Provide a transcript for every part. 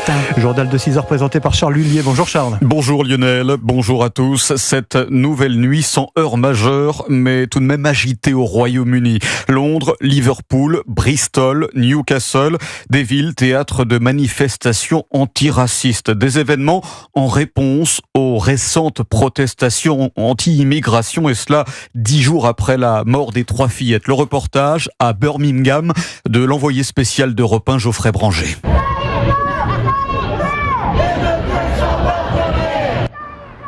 Matin. Journal de 6h présenté par Charles Lullier. Bonjour Charles. Bonjour Lionel, bonjour à tous. Cette nouvelle nuit sans heure majeure, mais tout de même agitée au Royaume-Uni. Londres, Liverpool, Bristol, Newcastle, des villes théâtres de manifestations antiracistes. Des événements en réponse aux récentes protestations anti-immigration, et cela 10 jours après la mort des 3 fillettes. Le reportage à Birmingham de l'envoyé spécial d'Europe 1, Geoffrey Branger.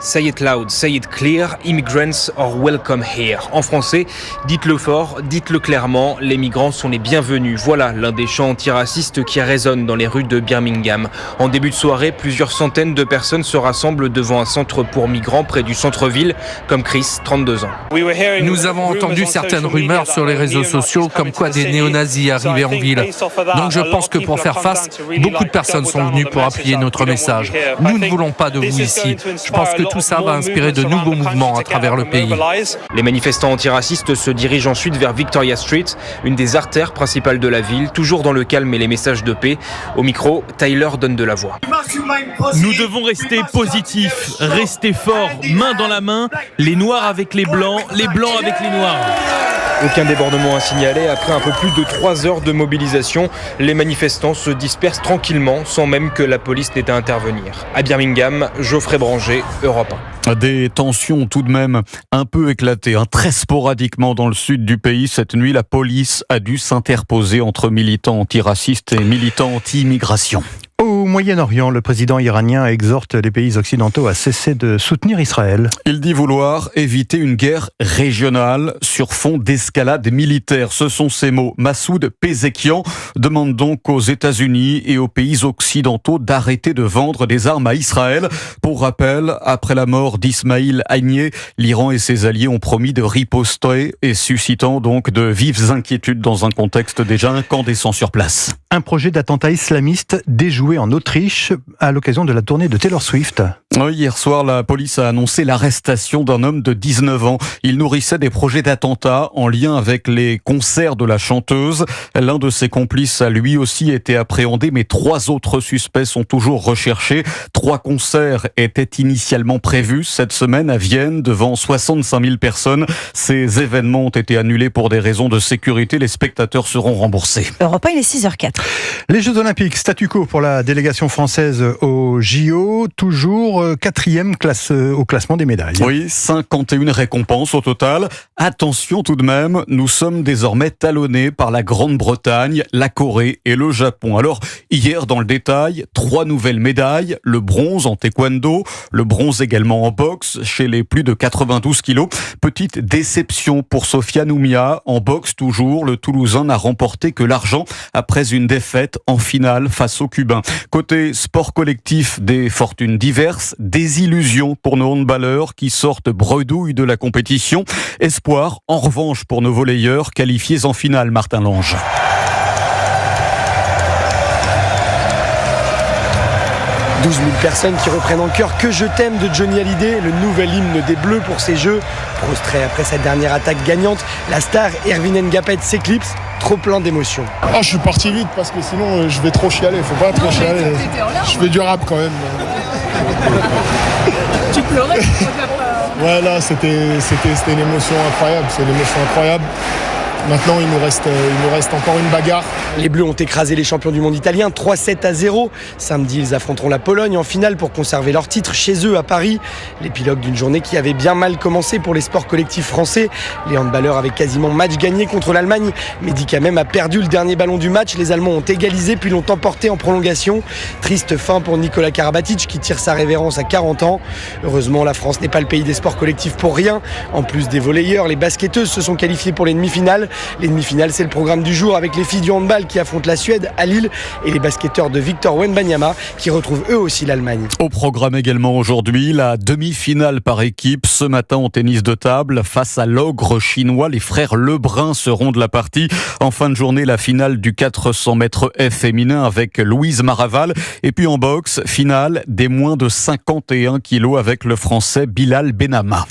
Say it loud, say it clear, immigrants are welcome here. En français, dites-le fort, dites-le clairement, les migrants sont les bienvenus. Voilà l'un des chants antiracistes qui résonnent dans les rues de Birmingham. En début de soirée, plusieurs centaines de personnes se rassemblent devant un centre pour migrants près du centre-ville, comme Chris, 32 ans. Nous avons entendu certaines rumeurs sur les réseaux sociaux comme quoi des néo-nazis arrivaient en ville. Donc je pense que pour faire face, beaucoup de personnes sont venues pour appuyer notre message. Nous ne voulons pas de vous ici. Je pense que tout ça va inspirer de nouveaux mouvements à travers le pays. Les manifestants antiracistes se dirigent ensuite vers Victoria Street, une des artères principales de la ville, toujours dans le calme et les messages de paix. Au micro, Tyler donne de la voix. Nous devons rester positifs, rester forts, main dans la main, les noirs avec les blancs avec les noirs. Aucun débordement à signaler. Après un peu plus de 3 heures de mobilisation, les manifestants se dispersent tranquillement sans même que la police n'ait à intervenir. À Birmingham, Geoffrey Branger, Europe 1. Des tensions tout de même un peu éclatées, très sporadiquement dans le sud du pays. Cette nuit, la police a dû s'interposer entre militants antiracistes et militants anti-immigration. Au Moyen-Orient, le président iranien exhorte les pays occidentaux à cesser de soutenir Israël. Il dit vouloir éviter une guerre régionale sur fond d'escalade militaire. Ce sont ses mots. Massoud Pezeshkian demande donc aux États-Unis et aux pays occidentaux d'arrêter de vendre des armes à Israël. Pour rappel, après la mort d'Ismaïl Haniyeh, l'Iran et ses alliés ont promis de riposter et suscitant donc de vives inquiétudes dans un contexte déjà incandescent sur place. Un projet d'attentat islamiste déjoué en Autriche à l'occasion de la tournée de Taylor Swift. Hier soir, la police a annoncé l'arrestation d'un homme de 19 ans. Il nourrissait des projets d'attentat en lien avec les concerts de la chanteuse. L'un de ses complices a lui aussi été appréhendé, mais 3 autres suspects sont toujours recherchés. 3 concerts étaient initialement prévus cette semaine à Vienne devant 65 000 personnes. Ces événements ont été annulés pour des raisons de sécurité. Les spectateurs seront remboursés. Europe 1, il est 6h04. Les Jeux Olympiques, statu quo pour la délégation française au JO, toujours 4e au classement des médailles. Oui, 51 récompenses au total. Attention tout de même, nous sommes désormais talonnés par la Grande-Bretagne, la Corée et le Japon. Alors, hier dans le détail, 3 nouvelles médailles, le bronze en taekwondo, le bronze également en boxe chez les plus de 92 kilos. Petite déception pour Sofiane Oumia, en boxe toujours, le Toulousain n'a remporté que l'argent après une défaite en finale face aux Cubains. Côté sport collectif, des fortunes diverses, des illusions pour nos handballeurs qui sortent bredouilles de la compétition. Espoir, en revanche, pour nos volleyeurs qualifiés en finale, Martin Lange. « 12 000 personnes qui reprennent en chœur « Que je t'aime » de Johnny Hallyday, le nouvel hymne des Bleus pour ces Jeux. Prostré après sa dernière attaque gagnante, la star Erwin Ngapet s'éclipse, trop plein d'émotions. Je suis parti vite parce que sinon je vais trop chialer, faut pas trop chialer. Je fais du rap quand même. Tu pleurais? Ouais, là c'était une émotion incroyable, c'est une émotion incroyable. Maintenant, il nous reste encore une bagarre. Les Bleus ont écrasé les champions du monde italiens 3-7-0. Samedi, ils affronteront la Pologne en finale pour conserver leur titre chez eux à Paris. L'épilogue d'une journée qui avait bien mal commencé pour les sports collectifs français. Les handballeurs avaient quasiment match gagné contre l'Allemagne. Mehdi Kamem a perdu le dernier ballon du match. Les Allemands ont égalisé puis l'ont emporté en prolongation. Triste fin pour Nikola Karabatic qui tire sa révérence à 40 ans. Heureusement, la France n'est pas le pays des sports collectifs pour rien. En plus des volleyeurs, les basketteuses se sont qualifiées pour les demi-finales. Les demi-finales, c'est le programme du jour avec les filles du handball qui affrontent la Suède à Lille et les basketteurs de Victor Wembanyama qui retrouvent eux aussi l'Allemagne. Au programme également aujourd'hui, la demi-finale par équipe. Ce matin en tennis de table, face à l'ogre chinois, les frères Lebrun seront de la partie. En fin de journée, la finale du 400 mètres F féminin avec Louise Maraval. Et puis en boxe, finale des moins de 51 kilos avec le français Bilal Benama.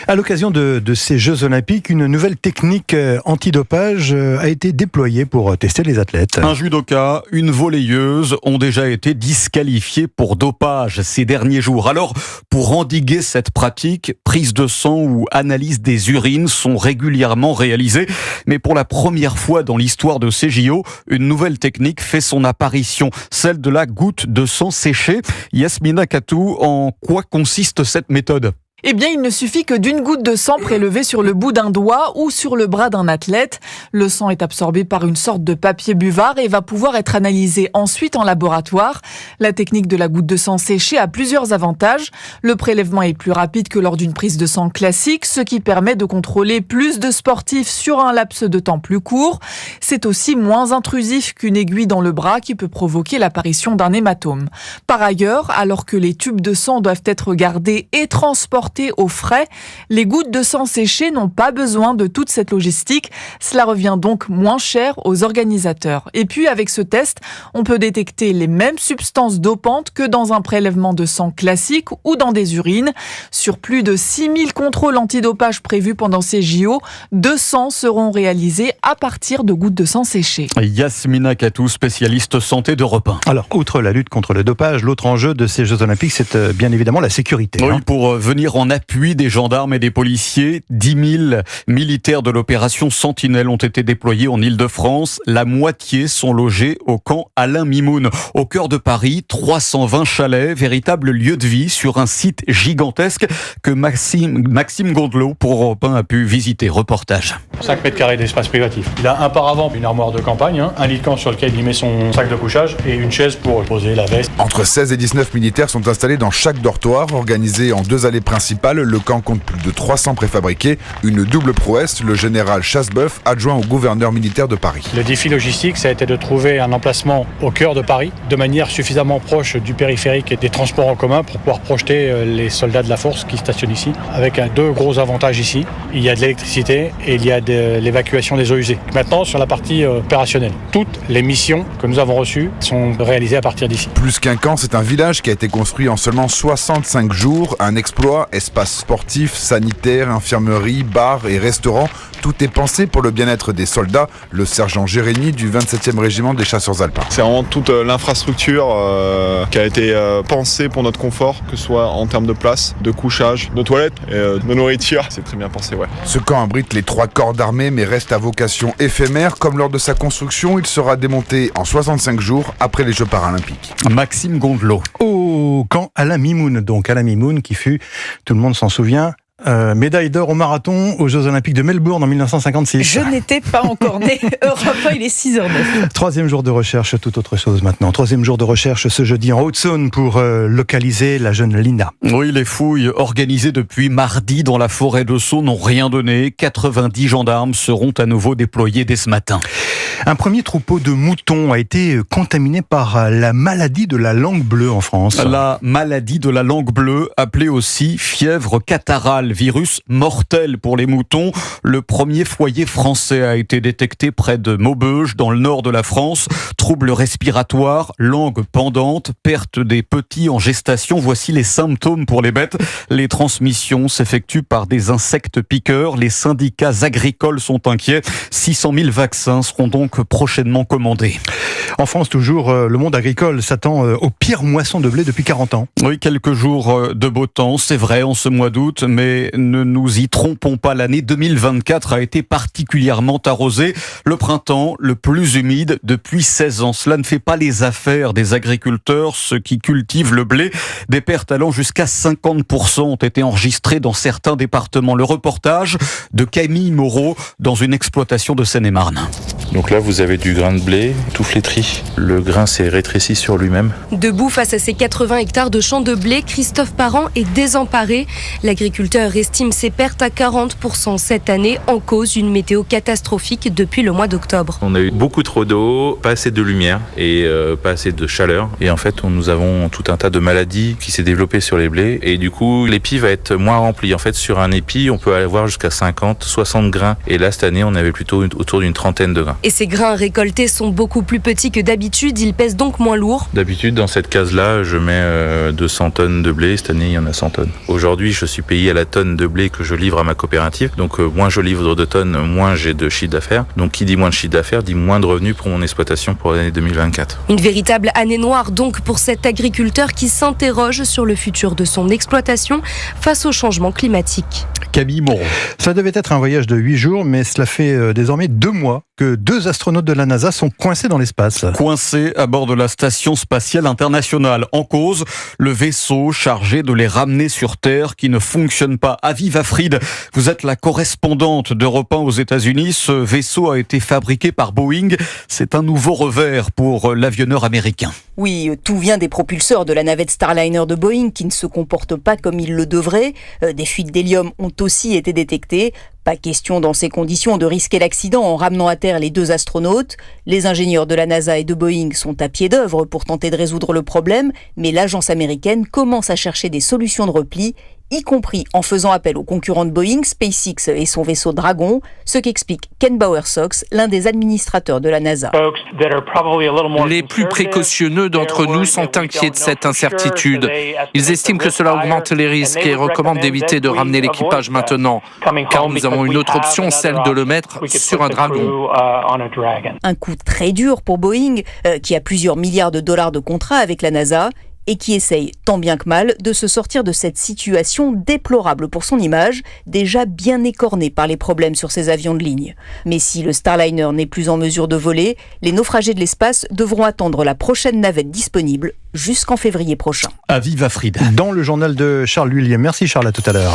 À l'occasion de ces Jeux Olympiques, une nouvelle technique antidopage a été déployé pour tester les athlètes. Un judoka, une volleyeuse ont déjà été disqualifiés pour dopage ces derniers jours. Alors, pour endiguer cette pratique, prise de sang ou analyse des urines sont régulièrement réalisées. Mais pour la première fois dans l'histoire de ces JO, une nouvelle technique fait son apparition, celle de la goutte de sang séchée. Yasmina Katou, en quoi consiste cette méthode ? Eh bien, il ne suffit que d'une goutte de sang prélevée sur le bout d'un doigt ou sur le bras d'un athlète. Le sang est absorbé par une sorte de papier buvard et va pouvoir être analysé ensuite en laboratoire. La technique de la goutte de sang séchée a plusieurs avantages. Le prélèvement est plus rapide que lors d'une prise de sang classique, ce qui permet de contrôler plus de sportifs sur un laps de temps plus court. C'est aussi moins intrusif qu'une aiguille dans le bras qui peut provoquer l'apparition d'un hématome. Par ailleurs, alors que les tubes de sang doivent être gardés et transportés au frais, les gouttes de sang séchées n'ont pas besoin de toute cette logistique. Cela revient donc moins cher aux organisateurs. Et puis avec ce test, on peut détecter les mêmes substances dopantes que dans un prélèvement de sang classique ou dans des urines. Sur plus de 6000 contrôles antidopage prévus pendant ces JO, 200 seront réalisés à partir de gouttes de sang séchées. Yasmina Katou, spécialiste santé d'Europe 1. Alors, outre la lutte contre le dopage, l'autre enjeu de ces Jeux Olympiques, c'est bien évidemment la sécurité. Oui, pour venir en appui des gendarmes et des policiers, 10 000 militaires de l'opération Sentinelle ont été déployés en Île-de-France. La moitié sont logés au camp Alain Mimoun. Au cœur de Paris, 320 chalets, véritable lieu de vie sur un site gigantesque que Maxime Gondelot pour Europe 1 a pu visiter. Reportage. 5 mètres carrés d'espace privatif. Il a un paravent, une armoire de campagne, un lit de camp sur lequel il met son sac de couchage et une chaise pour poser la veste. Entre 16 et 19 militaires sont installés dans chaque dortoir, organisés en 2 allées principales. Le camp compte plus de 300 préfabriqués. Une double prouesse, le général Chassebeuf, adjoint au gouverneur militaire de Paris. Le défi logistique, ça a été de trouver un emplacement au cœur de Paris, de manière suffisamment proche du périphérique et des transports en commun pour pouvoir projeter les soldats de la force qui stationnent ici. Avec 2 gros avantages ici. Il y a de l'électricité et il y a de l'évacuation des eaux usées. Maintenant, sur la partie opérationnelle, toutes les missions que nous avons reçues sont réalisées à partir d'ici. Plus qu'un camp, c'est un village qui a été construit en seulement 65 jours. Un exploit, espace sportif, sanitaire, infirmerie, bar et restaurant. Tout est pensé pour le bien-être des soldats. Le sergent Jérémy du 27e régiment des chasseurs alpins. C'est vraiment toute l'infrastructure qui a été pensée pour notre confort, que ce soit en termes de place, de couchage, de toilettes et de nourriture. C'est très bien pensé, ouais. Ce camp abrite les 3 corps d'armée mais reste à vocation éphémère. Comme lors de sa construction, il sera démonté en 65 jours après les Jeux paralympiques. Maxime Gondelot. Au camp Alain Mimoun, donc Alain Mimoun qui fut, tout le monde s'en souvient, médaille d'or au marathon aux Jeux Olympiques de Melbourne en 1956. Je n'étais pas encore née. Europe 1, il est 6h09. 3e jour de recherche, tout autre chose maintenant. 3e jour de recherche ce jeudi en Haute-Saône pour localiser la jeune Linda. Oui, les fouilles organisées depuis mardi dans la forêt de Sceaux n'ont rien donné. 90 gendarmes seront à nouveau déployés dès ce matin. Un premier troupeau de moutons a été contaminé par la maladie de la langue bleue en France. La maladie de la langue bleue, appelée aussi fièvre catarrhale, virus mortel pour les moutons. Le premier foyer français a été détecté près de Maubeuge, dans le nord de la France. Troubles respiratoires, langue pendante, perte des petits en gestation. Voici les symptômes pour les bêtes. Les transmissions s'effectuent par des insectes piqueurs. Les syndicats agricoles sont inquiets. 600 000 vaccins seront donc prochainement commandés. En France, toujours, le monde agricole s'attend aux pires moissons de blé depuis 40 ans. Oui, quelques jours de beau temps, c'est vrai, en ce mois d'août, mais ne nous y trompons pas, l'année 2024 a été particulièrement arrosée. Le printemps, le plus humide depuis 16 ans. Cela ne fait pas les affaires des agriculteurs, ceux qui cultivent le blé. Des pertes allant jusqu'à 50% ont été enregistrées dans certains départements. Le reportage de Camille Moreau dans une exploitation de Seine-et-Marne. Donc là, vous avez du grain de blé tout flétri. Le grain s'est rétréci sur lui-même. Debout face à ses 80 hectares de champs de blé, Christophe Parent est désemparé. L'agriculteur estime ses pertes à 40% cette année, en cause une météo catastrophique depuis le mois d'octobre. On a eu beaucoup trop d'eau, pas assez de lumière et pas assez de chaleur. Et en fait, nous avons tout un tas de maladies qui s'est développé sur les blés. Et du coup, l'épi va être moins rempli. En fait, sur un épi, on peut avoir jusqu'à 50, 60 grains. Et là, cette année, on avait plutôt autour d'une trentaine de grains. Et ces grains récoltés sont beaucoup plus petits que d'habitude, ils pèsent donc moins lourd. D'habitude, dans cette case-là, je mets 200 tonnes de blé. Cette année, il y en a 100 tonnes. Aujourd'hui, je suis payé à la tonne de blé que je livre à ma coopérative. Donc, moins je livre de tonnes, moins j'ai de chiffre d'affaires. Donc, qui dit moins de chiffre d'affaires, dit moins de revenus pour mon exploitation pour l'année 2024. Une véritable année noire donc pour cet agriculteur qui s'interroge sur le futur de son exploitation face au changement climatique. Camille Moreau. Ça devait être un voyage de 8 jours, mais cela fait désormais 2 mois que 2 astronautes de la NASA sont coincés dans l'espace. Coincés à bord de la Station spatiale internationale. En cause, le vaisseau chargé de les ramener sur Terre qui ne fonctionne pas. Aviv Afrid, vous êtes la correspondante d'Europe 1 aux États-Unis. Ce vaisseau a été fabriqué par Boeing. C'est un nouveau revers pour l'avionneur américain. Oui, tout vient des propulseurs de la navette Starliner de Boeing qui ne se comportent pas comme ils le devraient. Des fuites d'hélium ont aussi été détectées. Pas question dans ces conditions de risquer l'accident en ramenant à terre les 2 astronautes. Les ingénieurs de la NASA et de Boeing sont à pied d'œuvre pour tenter de résoudre le problème, mais l'agence américaine commence à chercher des solutions de repli, y compris en faisant appel aux concurrents de Boeing, SpaceX et son vaisseau Dragon, ce qu'explique Ken Bowersox, l'un des administrateurs de la NASA. Les plus précautionneux d'entre nous sont inquiets de cette incertitude. Ils estiment que cela augmente les risques et recommandent d'éviter de ramener l'équipage maintenant, car nous avons une autre option, celle de le mettre sur un Dragon. Un coup très dur pour Boeing, qui a plusieurs milliards de dollars de contrats avec la NASA, et qui essaye, tant bien que mal, de se sortir de cette situation déplorable pour son image, déjà bien écornée par les problèmes sur ses avions de ligne. Mais si le Starliner n'est plus en mesure de voler, les naufragés de l'espace devront attendre la prochaine navette disponible jusqu'en février prochain. Aviv Afrid. Dans le journal de Charles Lhuillier. Merci Charles, à tout à l'heure.